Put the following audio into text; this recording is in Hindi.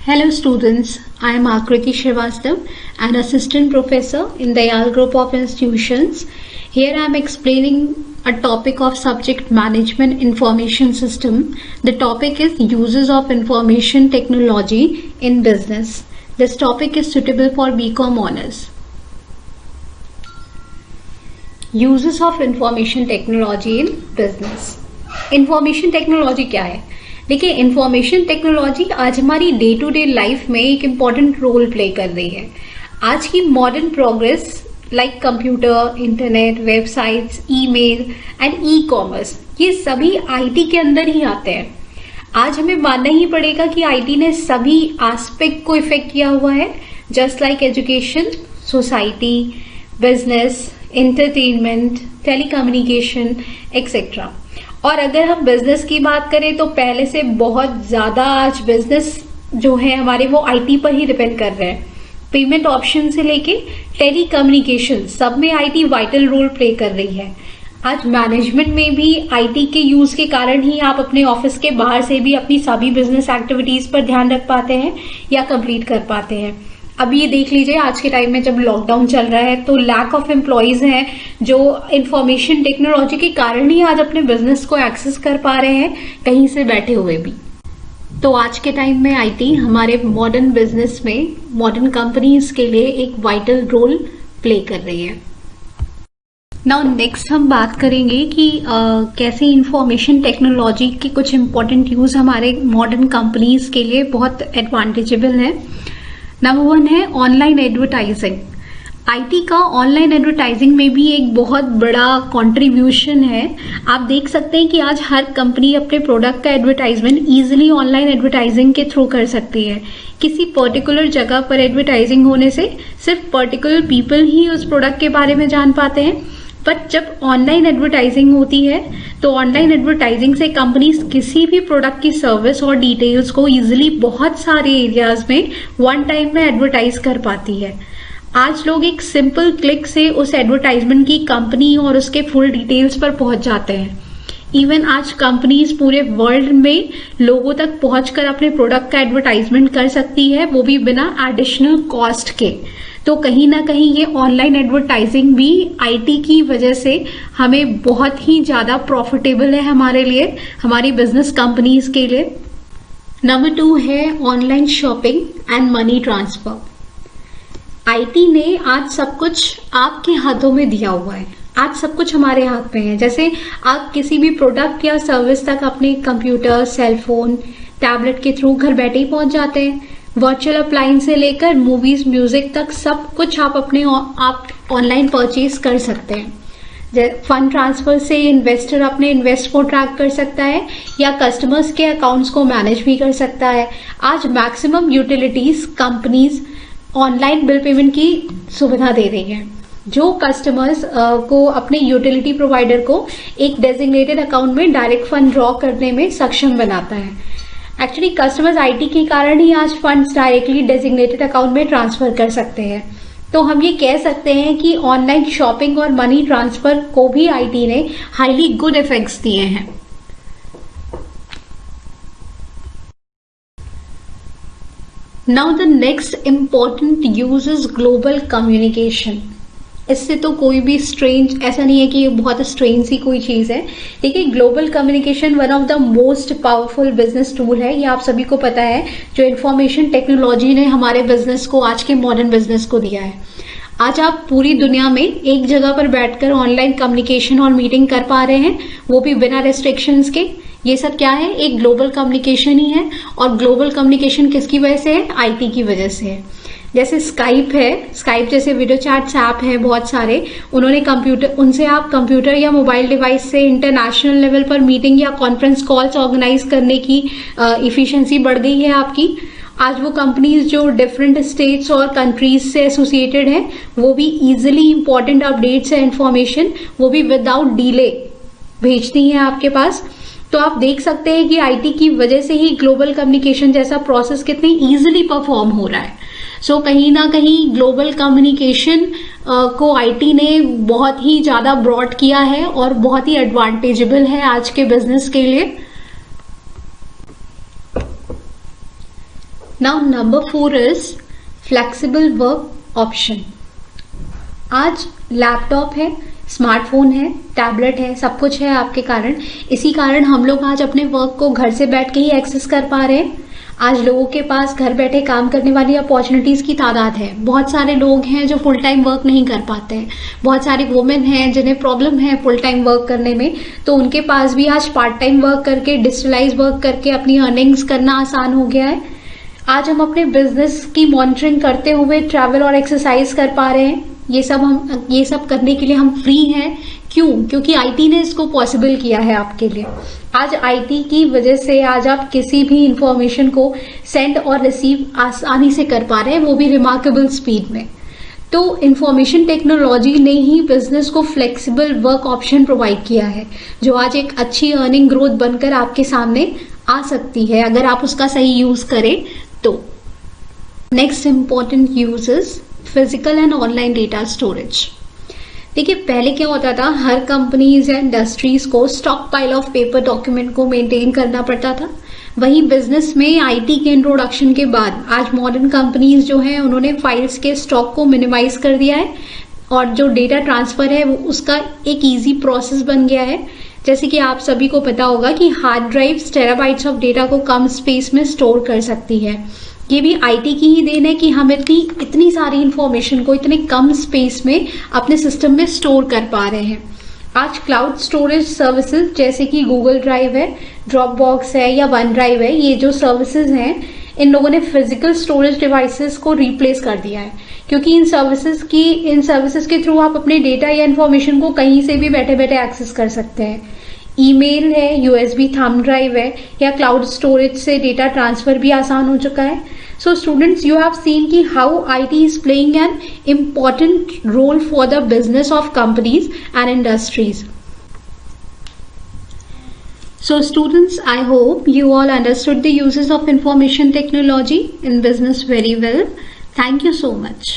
Hello students, I am Akriti Srivastav, an assistant professor in the Yale Group of Institutions. Here I am explaining a topic of subject management information system. The topic is uses of information technology in business. This topic is suitable for BCom honors. Uses of information technology in business. Information technology क्या है? देखिए, इंफॉर्मेशन टेक्नोलॉजी आज हमारी डे टू डे लाइफ में एक इम्पॉर्टेंट रोल प्ले कर रही है. आज की modern progress like computer, internet, websites, email and e commerce, ये सभी आईटी के अंदर ही आते हैं. आज हमें मानना ही पड़ेगा कि आईटी ने सभी एस्पेक्ट को इफेक्ट किया हुआ है, just like education, society, business, entertainment, telecommunication etcetera. और अगर हम बिजनेस की बात करें तो पहले से बहुत ज़्यादा आज बिजनेस जो है हमारे वो आईटी पर ही डिपेंड कर रहे हैं. पेमेंट ऑप्शन से लेके टेलीकम्युनिकेशन सब में आईटी वाइटल रोल प्ले कर रही है. आज मैनेजमेंट में भी आईटी के यूज के कारण ही आप अपने ऑफिस के बाहर से भी अपनी सभी बिजनेस एक्टिविटीज पर ध्यान रख पाते हैं या कंप्लीट कर पाते हैं. अब ये देख लीजिए, आज के टाइम में जब लॉकडाउन चल रहा है तो लैक ऑफ एम्प्लॉयज हैं जो इंफॉर्मेशन टेक्नोलॉजी के कारण ही आज अपने बिजनेस को एक्सेस कर पा रहे हैं कहीं से बैठे हुए भी. तो आज के टाइम में आईटी हमारे मॉडर्न बिजनेस में, मॉडर्न कंपनीज के लिए एक वाइटल रोल प्ले कर रही है. नाउ नेक्स्ट हम बात करेंगे कि कैसे इंफॉर्मेशन टेक्नोलॉजी के कुछ इंपॉर्टेंट यूज हमारे मॉडर्न कंपनीज के लिए बहुत एडवांटेजेबल है. नंबर 1 है ऑनलाइन एडवर्टाइजिंग. आईटी का ऑनलाइन एडवर्टाइजिंग में भी एक बहुत बड़ा कंट्रीब्यूशन है. आप देख सकते हैं कि आज हर कंपनी अपने प्रोडक्ट का एडवर्टाइजमेंट इजीली ऑनलाइन एडवर्टाइजिंग के थ्रू कर सकती है. किसी पर्टिकुलर जगह पर एडवर्टाइजिंग होने से सिर्फ पर्टिकुलर पीपल ही उस प्रोडक्ट के बारे में जान पाते हैं. बट जब ऑनलाइन एडवर्टाइजिंग होती है तो ऑनलाइन एडवर्टाइजिंग से कंपनीज किसी भी प्रोडक्ट की सर्विस और डिटेल्स को इजीली बहुत सारे एरियाज में वन टाइम में एडवर्टाइज कर पाती है. आज लोग एक सिंपल क्लिक से उस एडवर्टाइजमेंट की कंपनी और उसके फुल डिटेल्स पर पहुंच जाते हैं. इवन आज कंपनीज पूरे वर्ल्ड में लोगों तक पहुंचकर अपने प्रोडक्ट का एडवर्टाइजमेंट कर सकती है, वो भी बिना एडिशनल कॉस्ट के. तो कहीं ना कहीं ये ऑनलाइन एडवर्टाइजिंग भी आईटी की वजह से हमें बहुत ही ज्यादा प्रॉफिटेबल है हमारे लिए, हमारी बिजनेस कंपनीज के लिए. नंबर 2 है online shopping and money transfer. IT ने आज सब कुछ आपके हाथों में दिया हुआ है. आज सब कुछ हमारे हाथ में है. जैसे आप किसी भी प्रोडक्ट या सर्विस तक अपने कंप्यूटर, सेलफोन, टैबलेट के थ्रू घर बैठे ही पहुंच जाते हैं. वर्चुअल अप्लायंस से लेकर मूवीज, म्यूजिक तक सब कुछ आप ऑनलाइन परचेज कर सकते हैं. फंड ट्रांसफर से इन्वेस्टर अपने इन्वेस्ट को ट्रैक कर सकता है या कस्टमर्स के अकाउंट्स को मैनेज भी कर सकता है. आज maximum utilities companies online bill payment की सुविधा दे रही है, जो कस्टमर्स को अपने यूटिलिटी प्रोवाइडर को एक डेजिग्नेटेड अकाउंट में डायरेक्ट फंड ड्रॉ करने में सक्षम बनाता है. एक्चुअली कस्टमर्स आईटी के कारण ही आज फंड्स डायरेक्टली डेजिग्नेटेड अकाउंट में ट्रांसफर कर सकते हैं. तो हम ये कह सकते हैं कि ऑनलाइन शॉपिंग और मनी ट्रांसफर को भी आईटी ने हाईली गुड इफेक्ट्स दिए हैं. Now the next important use is global communication. इससे तो कोई भी स्ट्रेंज ऐसा नहीं है कि ये बहुत स्ट्रेंज सी कोई चीज है. देखिए, global communication one of the most powerful business tool है. ये आप सभी को पता है, जो इंफॉर्मेशन टेक्नोलॉजी ने हमारे बिजनेस को, आज के मॉडर्न बिजनेस को दिया है. आज आप पूरी दुनिया में एक जगह पर बैठकर ऑनलाइन कम्युनिकेशन और मीटिंग कर पा रहे हैं, वो भी बिना रेस्ट्रिक्शंस के. ये सब क्या है? एक ग्लोबल कम्युनिकेशन ही है. और ग्लोबल कम्युनिकेशन किसकी वजह से है? आईटी की वजह से है. जैसे स्काइप है, स्काइप जैसे वीडियो चैट्स ऐप है बहुत सारे, उनसे आप कंप्यूटर या मोबाइल डिवाइस से इंटरनेशनल लेवल पर मीटिंग या कॉन्फ्रेंस कॉल्स ऑर्गेनाइज करने की इफिशिएंसी बढ़ गई है आपकी. आज वो कंपनीज जो डिफरेंट स्टेट्स और कंट्रीज से एसोसिएटेड हैं, वो भी इजिली इंपॉर्टेंट अपडेट्स है, इंफॉर्मेशन वो भी विदाउट डिले भेजती हैं आपके पास. तो आप देख सकते हैं कि आईटी की वजह से ही ग्लोबल कम्युनिकेशन जैसा प्रोसेस कितनी इजिली परफॉर्म हो रहा है. सो कहीं ना कहीं ग्लोबल कम्युनिकेशन को आईटी ने बहुत ही ज्यादा ब्रॉड किया है और बहुत ही एडवांटेजेबल है आज के बिजनेस के लिए. Now number 4 is flexible work option. आज लैपटॉप है, स्मार्टफोन है, टैबलेट है, सब कुछ है आपके कारण। इसी कारण हम लोग आज अपने वर्क को घर से बैठ के ही एक्सेस कर पा रहे हैं। आज लोगों के पास घर बैठे काम करने वाली अपॉर्चुनिटीज की तादाद है। बहुत सारे लोग हैं जो फुल टाइम वर्क नहीं कर पाते हैं, बहुत सारी वुमेन हैं जिन्हें प्रॉब्लम है फुल टाइम वर्क करने में, तो उनके पास भी आज पार्ट टाइम वर्क करके, डिजिटलाइज वर्क करके अपनी अर्निंग्स करना आसान हो गया है। आज हम अपने बिजनेस की मॉनिटरिंग करते हुए ट्रैवल और एक्सरसाइज कर पा रहे हैं। ये सब करने के लिए हम फ्री हैं। क्यों? क्योंकि आईटी ने इसको पॉसिबल किया है आपके लिए। आज आईटी की वजह से आज आप किसी भी इंफॉर्मेशन को सेंड और रिसीव आसानी से कर पा रहे हैं, वो भी रिमार्केबल स्पीड में। तो इंफॉर्मेशन टेक्नोलॉजी ने ही बिजनेस को फ्लेक्सिबल वर्क ऑप्शन प्रोवाइड किया है, जो आज एक अच्छी अर्निंग ग्रोथ बनकर आपके सामने आ सकती है अगर आप उसका सही यूज करें तो। Next important use is physical and online data storage. देखिए, पहले क्या होता था, हर कंपनीज या इंडस्ट्रीज को stock pile of paper document को मेंटेन करना पड़ता था। वहीं बिजनेस में आईटी के इंट्रोडक्शन के बाद आज मॉडर्न कंपनीज जो हैं उन्होंने फाइल्स के स्टॉक को मिनिमाइज कर दिया है और जो डेटा ट्रांसफर है वो उसका एक ईजी प्रोसेस बन गया है। जैसे कि आप सभी को पता होगा कि hard drives terabytes of data को कम स्पेस में स्टोर कर सकती है। ये भी आईटी की ही देन है कि हम इतनी सारी इंफॉर्मेशन को इतने कम स्पेस में अपने सिस्टम में स्टोर कर पा रहे हैं। आज क्लाउड स्टोरेज सर्विसेज जैसे कि गूगल ड्राइव है, ड्रॉपबॉक्स है या वन ड्राइव है, ये जो सर्विसेज हैं इन लोगों ने फिजिकल स्टोरेज डिवाइसेस को रिप्लेस कर दिया है, क्योंकि इन सर्विसेज के थ्रू आप अपने डेटा या इंफॉर्मेशन को कहीं से भी बैठे बैठे एक्सेस कर सकते हैं। ईमेल है, यूएसबी थंब ड्राइव है या क्लाउड स्टोरेज से डेटा ट्रांसफर भी आसान हो चुका है। So students, you have seen कि how IT is playing an important role for the business of companies and industries. So students, I hope you all understood the uses of information technology in business very well. Thank you so much.